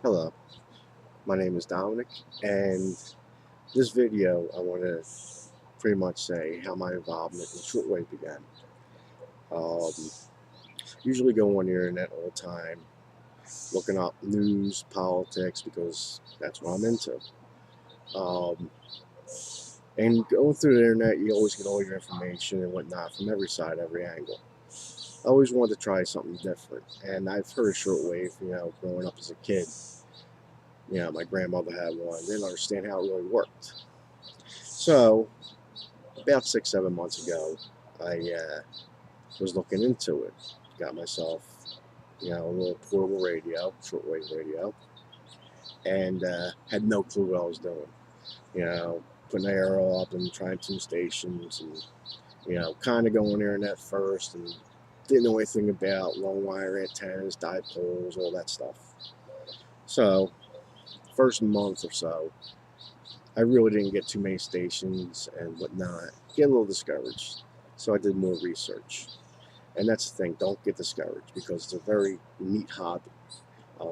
Hello, my name is Dominic, and this video I want to pretty much say how my involvement in shortwave began. Um, Usually go on the internet all the time, looking up news, politics, because that's what I'm into. Um, and going through the internet, you always get all your information and whatnot from every side, every angle. I always wanted to try something different, and I've heard of shortwave, growing up as a kid. My grandmother had one. Didn't understand how it really worked. So about 6, 7 months ago, I was looking into it. Got myself, a little portable radio, shortwave radio, and had no clue what I was doing. Putting the arrow up and trying 2 stations, and kind of going there and at first, and didn't know anything about long wire antennas, dipoles, all that stuff. So, first month or so, I really didn't get too many stations and whatnot. Getting a little discouraged. So I did more research. And that's the thing, don't get discouraged because it's a very neat hobby.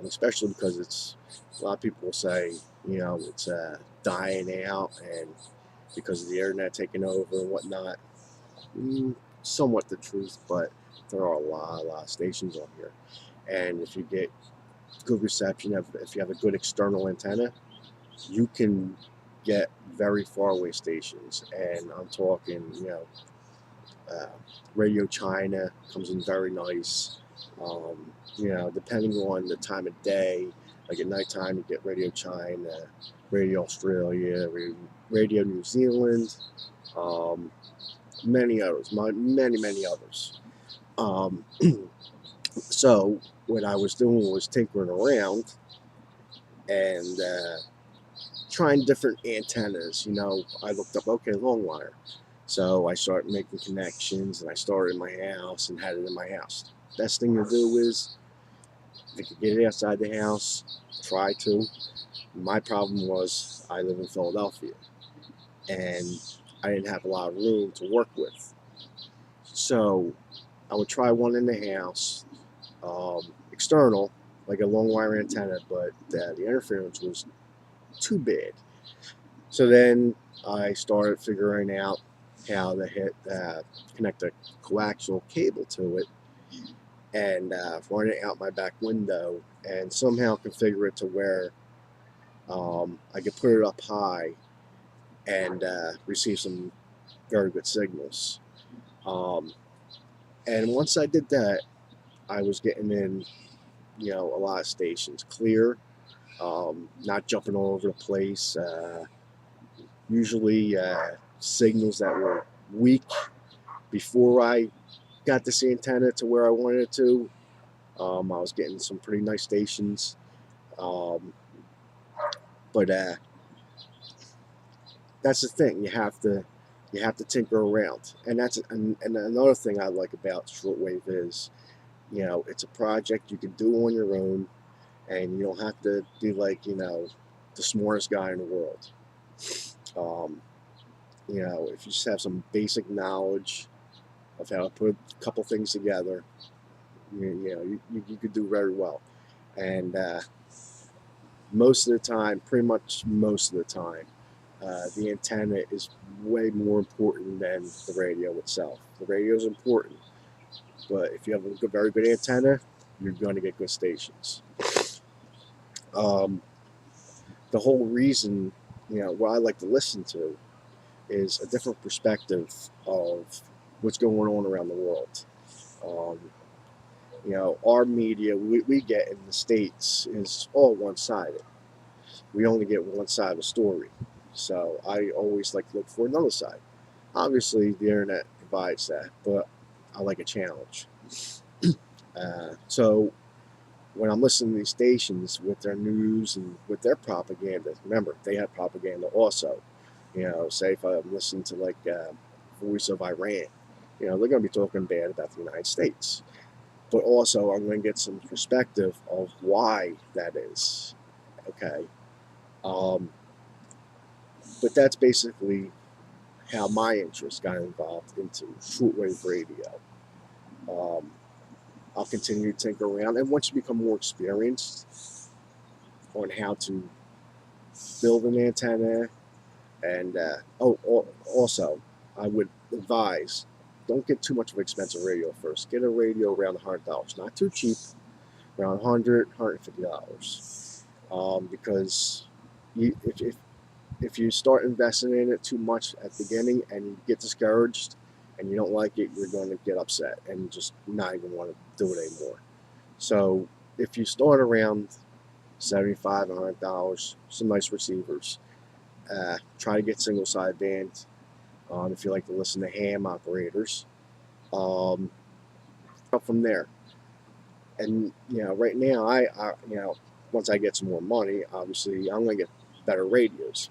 Especially because a lot of people will say, it's dying out and because of the internet taking over and whatnot. Somewhat the truth, but there are a lot of stations on here. And if you get good reception, if you have a good external antenna, you can get very far away stations. And I'm talking, uh, Radio China comes in very nice. Depending on the time of day, like at nighttime, you get Radio China, Radio Australia, Radio New Zealand, um, many others, many others. Um, so what I was doing was tinkering around and trying different antennas. I looked up, okay, long wire. So I started making connections, and I started in my house and had it in my house. Best thing to do is, if you could get it outside the house, try to. My problem was I live in Philadelphia, and I didn't have a lot of room to work with. So I would try one in the house, external, like a long wire antenna, but the interference was too bad. So then I started figuring out how to connect a coaxial cable to it and run it out my back window and somehow configure it to where I could put it up high and receive some very good signals. Um, and once I did that, I was getting in, a lot of stations clear, not jumping all over the place. Usually signals that were weak before I got this antenna to where I wanted it to. I was getting some pretty nice stations, um, but that's the thing. You have to tinker around, and and another thing I like about shortwave is, it's a project you can do on your own, and you don't have to be like the smartest guy in the world. Um, if you just have some basic knowledge of how to put a couple things together, you could do very well. And most of the time, pretty much most of the time, the antenna is way more important than the radio itself. The radio is important, but if you have a very good antenna, you're going to get good stations. Um, the whole reason, what I like to listen to is a different perspective of what's going on around the world. Um, our media we get in the States is all one-sided. We only get one side of the story. So I always like to look for another side. Obviously, the internet provides that, but I like a challenge. So when I'm listening to these stations with their news and with their propaganda, remember, they have propaganda also. Say if I'm listening to like Voice of Iran, they're going to be talking bad about the United States. But also, I'm going to get some perspective of why that is. Okay. But that's basically how my interest got involved into shortwave radio. I'll continue to tinker around, and once you become more experienced, on how to build an antenna. And also, I would advise, don't get too much of an expensive radio first. Get a radio around $100, not too cheap, around $100, $150, because if you start investing in it too much at the beginning and you get discouraged and you don't like it, you're going to get upset and just not even want to do it anymore. So if you start around $75, $100, some nice receivers. Try to get single sideband. If you like to listen to ham operators, up from there. And right now, once I get some more money, obviously I'm gonna get better radios.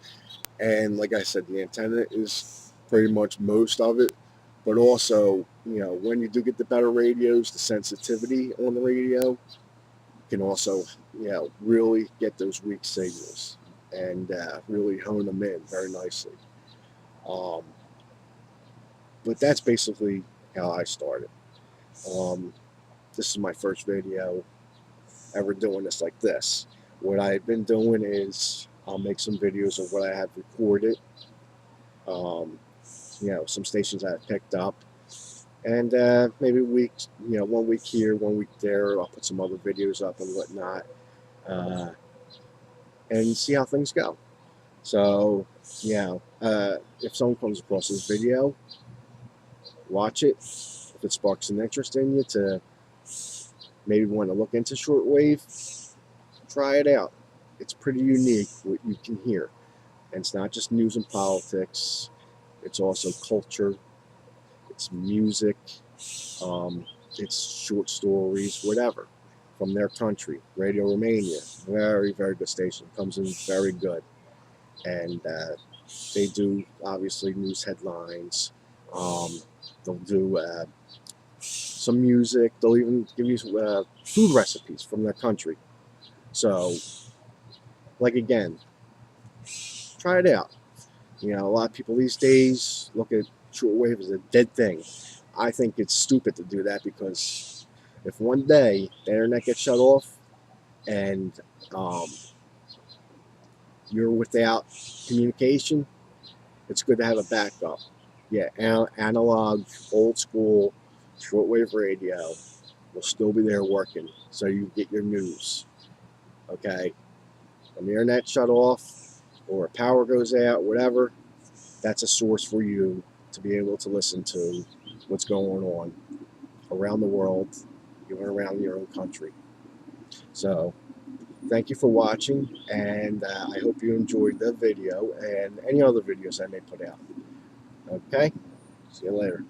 And like I said, the antenna is pretty much most of it. But also, when you do get the better radios, the sensitivity on the radio can also, really get those weak signals and really hone them in very nicely. Um, but that's basically how I started. This is my first video ever doing this like this. What I've been doing is I'll make some videos of what I have recorded, some stations I have picked up, and maybe weeks, 1 week here, 1 week there, I'll put some other videos up and whatnot, and see how things go. So, if someone comes across this video, watch it. If it sparks an interest in you to maybe want to look into shortwave, try it out. It's pretty unique what you can hear. And it's not just news and politics. It's also culture. It's music. It's short stories, whatever, from their country. Radio Romania, very, very good station. Comes in very good. And they do, obviously, news headlines. They'll do some music. They'll even give you food recipes from their country. So, again, try it out. A lot of people these days look at shortwave as a dead thing. I think it's stupid to do that, because if one day the internet gets shut off and you're without communication, it's good to have a backup. Yeah, analog, old school, shortwave radio will still be there working, so you get your news. Okay? When the internet shut off or power goes out, whatever, that's a source for you to be able to listen to what's going on around the world, even around your own country. So, thank you for watching, and I hope you enjoyed the video and any other videos I may put out. Okay? See you later.